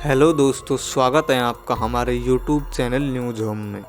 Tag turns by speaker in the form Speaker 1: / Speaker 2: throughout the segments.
Speaker 1: Hello दोस्तों, स्वागत है आपका हमारे यूट्यूब चैनल न्यूज होम में।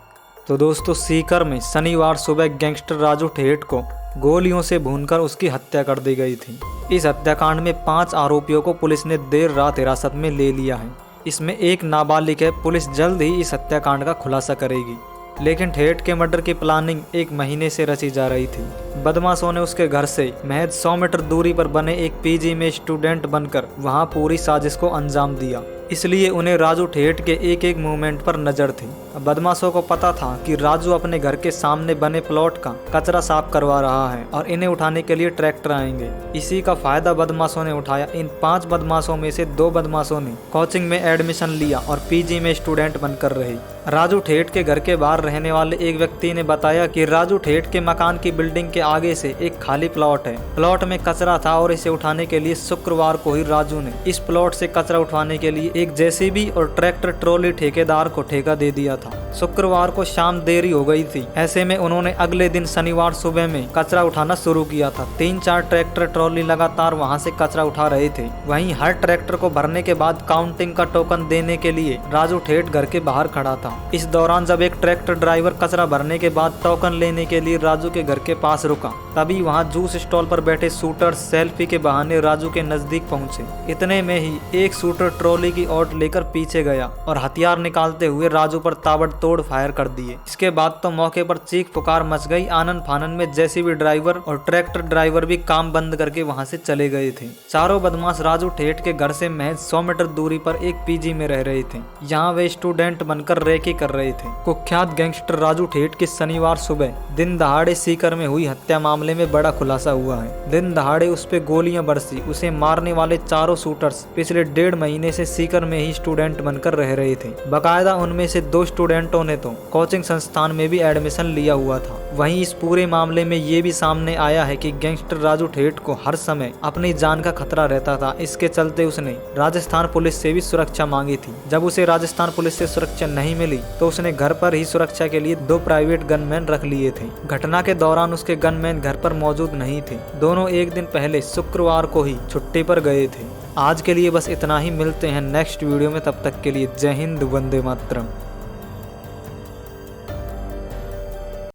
Speaker 2: तो दोस्तों, सीकर में शनिवार सुबह गैंगस्टर राजू ठेठ को गोलियों से भूनकर उसकी हत्या कर दी गई थी। इस हत्याकांड में 5 आरोपियों को पुलिस ने देर रात हिरासत में ले लिया है। इसमें एक नाबालिग है। पुलिस जल्द ही इस हत्याकांड का खुलासा करेगी। लेकिन ठेठ के मर्डर की प्लानिंग 1 महीने से रची जा रही थी। बदमाशों ने उसके घर से महज 100 मीटर दूरी पर बने एक पीजी में स्टूडेंट बनकर वहां पूरी साजिश को अंजाम दिया। इसलिए उन्हें राजू ठेठ के एक एक मूवमेंट पर नजर थी। बदमाशों को पता था कि राजू अपने घर के सामने बने प्लॉट का कचरा साफ करवा रहा है और इन्हें उठाने के लिए ट्रैक्टर आएंगे। इसी का फायदा बदमाशों ने उठाया। इन 5 बदमाशों में से 2 बदमाशों ने कोचिंग में एडमिशन लिया और पीजी में स्टूडेंट बनकर रहे। राजू ठेठ के घर के बाहर रहने वाले एक व्यक्ति ने बताया कि राजू ठेठ के मकान की बिल्डिंग के आगे से एक खाली प्लॉट है। प्लॉट में कचरा था और इसे उठाने के लिए शुक्रवार को ही राजू ने इस प्लॉट से कचरा उठाने के लिए एक जेसीबी और ट्रैक्टर ट्रॉली ठेकेदार को ठेका दे दिया था। शुक्रवार को शाम देरी हो गई थी। ऐसे में उन्होंने अगले दिन शनिवार सुबह में कचरा उठाना शुरू किया था। 3-4 ट्रैक्टर ट्रॉली लगातार वहां से कचरा उठा रहे थे। वहीं हर ट्रैक्टर को भरने के बाद काउंटिंग का टोकन देने के लिए राजू ठेठ घर के बाहर खड़ा था। इस दौरान जब एक ट्रैक्टर ड्राइवर कचरा भरने के बाद टोकन लेने के लिए राजू के घर के पास रुका, तभी वहां जूस स्टॉल पर बैठे शूटर्स सेल्फी के बहाने राजू के नजदीक पहुंचे। इतने में ही एक शूटर ट्रॉली की ओट लेकर पीछे गया और हथियार निकालते हुए राजू पर ताबड़तोड़ फायर कर दिए। इसके बाद तो मौके पर चीख पुकार मच गई। आनन फानन में जेसीबी ड्राइवर और ट्रैक्टर ड्राइवर भी काम बंद करके वहां से चले गए थे। चारों बदमाश राजू ठेठ के घर से महज 100 मीटर दूरी पर एक पीजी में रह रहे थे। यहाँ वे स्टूडेंट बनकर रेकी कर रहे थे। कुख्यात गैंगस्टर राजू ठेठ की शनिवार सुबह दिन दहाड़े सीकर में हुई हत्या मामले में बड़ा खुलासा हुआ है। दिन दहाड़े उस पे गोलियां बरसी। उसे मारने वाले चारों शूटर्स पिछले 1.5 महीने से सीकर में ही स्टूडेंट बनकर रह रहे थे। बाकायदा उनमें से 2 स्टूडेंटों ने तो कोचिंग संस्थान में भी एडमिशन लिया हुआ था। वहीं इस पूरे मामले में ये भी सामने आया है कि गैंगस्टर राजू ठेठ को हर समय अपनी जान का खतरा रहता था। इसके चलते उसने राजस्थान पुलिस से भी सुरक्षा मांगी थी। जब उसे राजस्थान पुलिस से सुरक्षा नहीं मिली तो उसने घर पर ही सुरक्षा के लिए 2 प्राइवेट गनमैन रख लिए थे। घटना के दौरान उसके गनमैन घर पर मौजूद नहीं थे। दोनों एक दिन पहले शुक्रवार को ही छुट्टी पर गए थे। आज के लिए बस इतना ही। मिलते हैं नेक्स्ट वीडियो में। तब तक के लिए जय हिंद, वंदे मातरम।